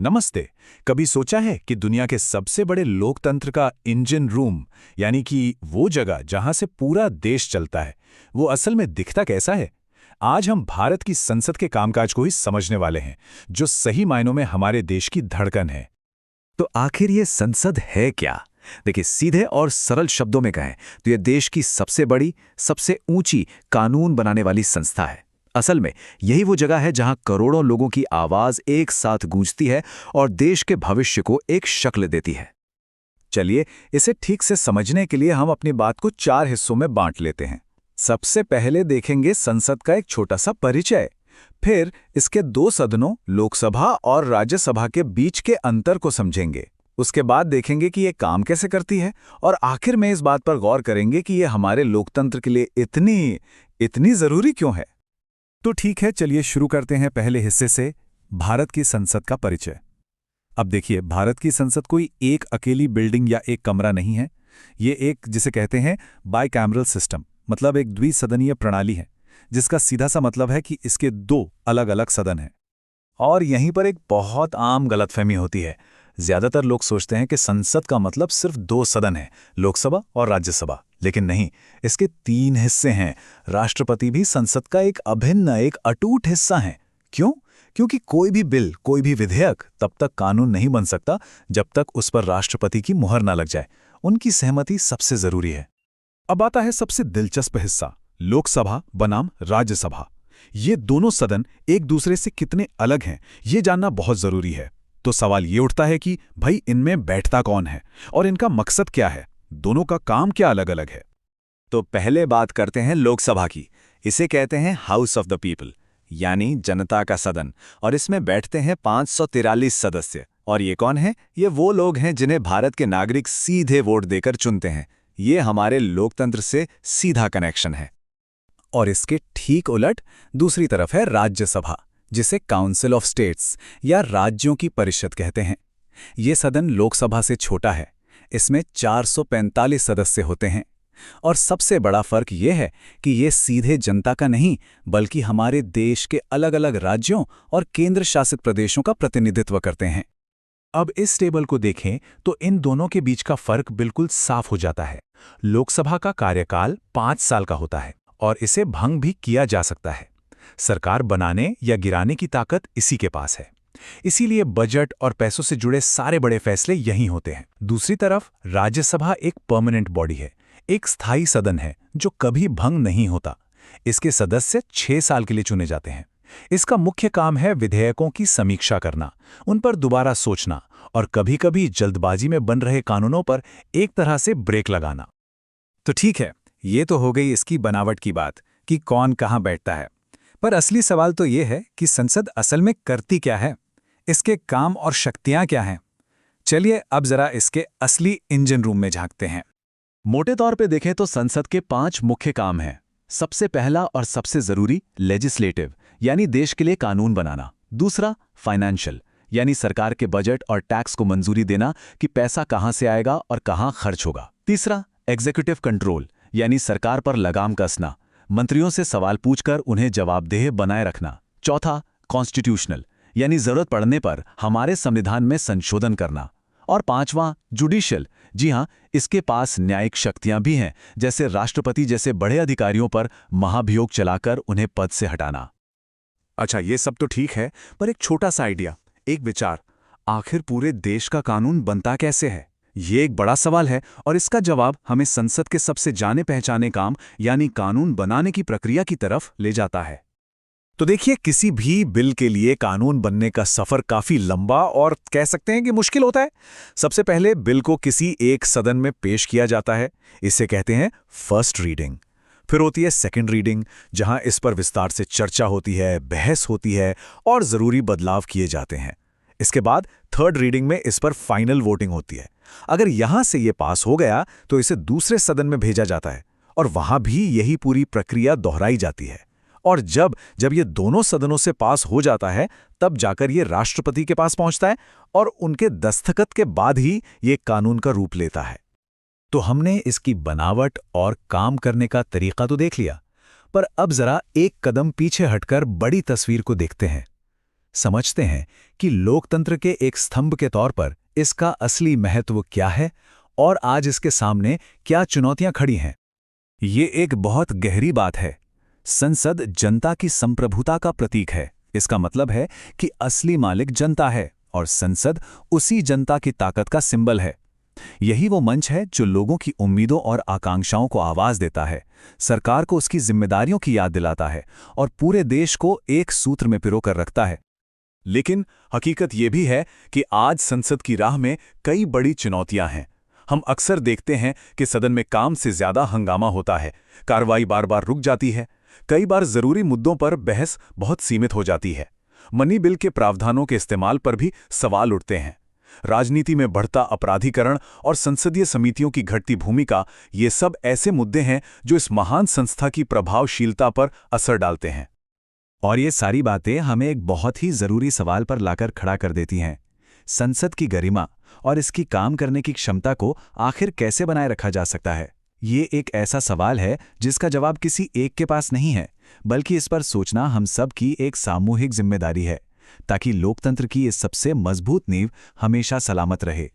नमस्ते। कभी सोचा है कि दुनिया के सबसे बड़े लोकतंत्र का इंजन रूम, यानी कि वो जगह जहां से पूरा देश चलता है, वो असल में दिखता कैसा है? आज हम भारत की संसद के कामकाज को ही समझने वाले हैं, जो सही मायनों में हमारे देश की धड़कन है। तो आखिर ये संसद है क्या? देखिए, सीधे और सरल शब्दों में कहें तो ये देश की सबसे बड़ी, सबसे ऊंची कानून बनाने वाली संस्था है। असल में यही वो जगह है जहां करोड़ों लोगों की आवाज एक साथ गूंजती है और देश के भविष्य को एक शक्ल देती है। चलिए, इसे ठीक से समझने के लिए हम अपनी बात को 4 हिस्सों में बांट लेते हैं। सबसे पहले देखेंगे संसद का एक छोटा सा परिचय, फिर इसके 2 सदनों, लोकसभा और राज्यसभा के बीच के अंतर को समझेंगे। उसके बाद देखेंगे कि ये काम कैसे करती है, और आखिर में इस बात पर गौर करेंगे कि ये हमारे लोकतंत्र के लिए इतनी जरूरी क्यों है। तो ठीक है, चलिए शुरू करते हैं पहले हिस्से से, भारत की संसद का परिचय। अब देखिए, भारत की संसद कोई एक अकेली बिल्डिंग या एक कमरा नहीं है। ये एक, जिसे कहते हैं बाइकैमरल सिस्टम, मतलब एक द्विसदनीय प्रणाली है, जिसका सीधा सा मतलब है कि इसके 2 अलग अलग सदन हैं। और यहीं पर एक बहुत आम गलतफहमी होती है। ज्यादातर लोग सोचते हैं कि संसद का मतलब सिर्फ 2 सदन है, लोकसभा और राज्यसभा। लेकिन नहीं, इसके 3 हिस्से हैं। राष्ट्रपति भी संसद का एक अभिन्न, एक अटूट हिस्सा है। क्यों? क्योंकि कोई भी बिल, कोई भी विधेयक तब तक कानून नहीं बन सकता जब तक उस पर राष्ट्रपति की मुहर ना लग जाए। उनकी सहमति सबसे जरूरी है। अब आता है सबसे दिलचस्प हिस्सा, लोकसभा बनाम राज्यसभा। ये दोनों सदन एक दूसरे से कितने अलग हैं, ये जानना बहुत जरूरी है। तो सवाल ये उठता है कि भाई, इनमें बैठता कौन है और इनका मकसद क्या है? दोनों का काम क्या अलग अलग है? तो पहले बात करते हैं लोकसभा की। इसे कहते हैं हाउस ऑफ द पीपल, यानी जनता का सदन। और इसमें बैठते हैं 543 सदस्य। और ये कौन है? ये वो लोग हैं जिन्हें भारत के नागरिक सीधे वोट देकर चुनते हैं। ये हमारे लोकतंत्र से सीधा कनेक्शन है। और इसके ठीक उलट दूसरी तरफ है राज्यसभा, जिसे काउंसिल ऑफ स्टेट्स या राज्यों की परिषद कहते हैं। ये सदन लोकसभा से छोटा है। इसमें 445 सदस्य होते हैं। और सबसे बड़ा फर्क यह है कि ये सीधे जनता का नहीं, बल्कि हमारे देश के अलग अलग राज्यों और केंद्र शासित प्रदेशों का प्रतिनिधित्व करते हैं। अब इस टेबल को देखें तो इन दोनों के बीच का फर्क बिल्कुल साफ हो जाता है। लोकसभा का कार्यकाल 5 साल का होता है और इसे भंग भी किया जा सकता है। सरकार बनाने या गिराने की ताकत इसी के पास है। इसीलिए बजट और पैसों से जुड़े सारे बड़े फैसले यहीं होते हैं। दूसरी तरफ राज्यसभा एक परमानेंट बॉडी है, एक स्थायी सदन है जो कभी भंग नहीं होता। इसके सदस्य 6 साल के लिए चुने जाते हैं। इसका मुख्य काम है विधेयकों की समीक्षा करना, उन पर दोबारा सोचना और कभी-कभी जल्दबाजी में बन रहे कानूनों पर एक तरह से ब्रेक लगाना। तो ठीक है, ये तो हो गई इसकी बनावट की बात कि कौन कहाँ बैठता है। पर असली सवाल तो ये है कि संसद असल में करती क्या है, इसके काम और शक्तियां क्या हैं। चलिए अब जरा इसके असली इंजन रूम में झांकते हैं। मोटे तौर पे देखें तो संसद के 5 मुख्य काम हैं। सबसे पहला और सबसे जरूरी लेजिस्लेटिव, यानी देश के लिए कानून बनाना। दूसरा फाइनेंशियल, यानी सरकार के बजट और टैक्स को मंजूरी देना कि पैसा कहां से आएगा और कहां खर्च होगा। तीसरा एग्जीक्यूटिव कंट्रोल, यानी सरकार पर लगाम कसना, मंत्रियों से सवाल पूछकर उन्हें जवाबदेह बनाए रखना। चौथा कॉन्स्टिट्यूशनल, यानी जरूरत पड़ने पर हमारे संविधान में संशोधन करना। और पांचवां जुडिशियल, जी हां, इसके पास न्यायिक शक्तियां भी हैं, जैसे राष्ट्रपति जैसे बड़े अधिकारियों पर महाभियोग चलाकर उन्हें पद से हटाना। अच्छा, ये सब तो ठीक है, पर एक छोटा सा आइडिया, एक विचार, आखिर पूरे देश का कानून बनता कैसे है? ये एक बड़ा सवाल है और इसका जवाब हमें संसद के सबसे जाने पहचाने काम, यानी कानून बनाने की प्रक्रिया की तरफ ले जाता है। तो देखिए, किसी भी बिल के लिए कानून बनने का सफर काफी लंबा और कह सकते हैं कि मुश्किल होता है। सबसे पहले बिल को किसी एक सदन में पेश किया जाता है, इसे कहते हैं फर्स्ट रीडिंग। फिर होती है सेकंड रीडिंग, जहां इस पर विस्तार से चर्चा होती है, बहस होती है और जरूरी बदलाव किए जाते हैं। इसके बाद थर्ड रीडिंग में इस पर फाइनल वोटिंग होती है। अगर यहां से ये पास हो गया तो इसे दूसरे सदन में भेजा जाता है और वहां भी यही पूरी प्रक्रिया दोहराई जाती है। और जब जब ये दोनों सदनों से पास हो जाता है, तब जाकर ये राष्ट्रपति के पास पहुंचता है और उनके दस्तखत के बाद ही ये कानून का रूप लेता है। तो हमने इसकी बनावट और काम करने का तरीका तो देख लिया, पर अब जरा एक कदम पीछे हटकर बड़ी तस्वीर को देखते हैं। समझते हैं कि लोकतंत्र के एक स्तंभ के तौर पर इसका असली महत्व क्या है और आज इसके सामने क्या चुनौतियां खड़ी हैं। ये एक बहुत गहरी बात है। संसद जनता की संप्रभुता का प्रतीक है। इसका मतलब है कि असली मालिक जनता है और संसद उसी जनता की ताकत का सिंबल है। यही वो मंच है जो लोगों की उम्मीदों और आकांक्षाओं को आवाज देता है, सरकार को उसकी जिम्मेदारियों की याद दिलाता है और पूरे देश को एक सूत्र में पिरोकर रखता है। लेकिन हकीकत यह भी है कि आज संसद की राह में कई बड़ी चुनौतियां हैं। हम अक्सर देखते हैं कि सदन में काम से ज्यादा हंगामा होता है, कार्रवाई बार बार रुक जाती है, कई बार जरूरी मुद्दों पर बहस बहुत सीमित हो जाती है। मनी बिल के प्रावधानों के इस्तेमाल पर भी सवाल उठते हैं। राजनीति में बढ़ता अपराधीकरण और संसदीय समितियों की घटती भूमिका, ये सब ऐसे मुद्दे हैं जो इस महान संस्था की प्रभावशीलता पर असर डालते हैं। और ये सारी बातें हमें एक बहुत ही जरूरी सवाल पर लाकर खड़ा कर देती हैं। संसद की गरिमा और इसकी काम करने की क्षमता को आखिर कैसे बनाए रखा जा सकता है? ये एक ऐसा सवाल है जिसका जवाब किसी एक के पास नहीं है, बल्कि इस पर सोचना हम सब की एक सामूहिक जिम्मेदारी है, ताकि लोकतंत्र की इस सबसे मजबूत नींव हमेशा सलामत रहे।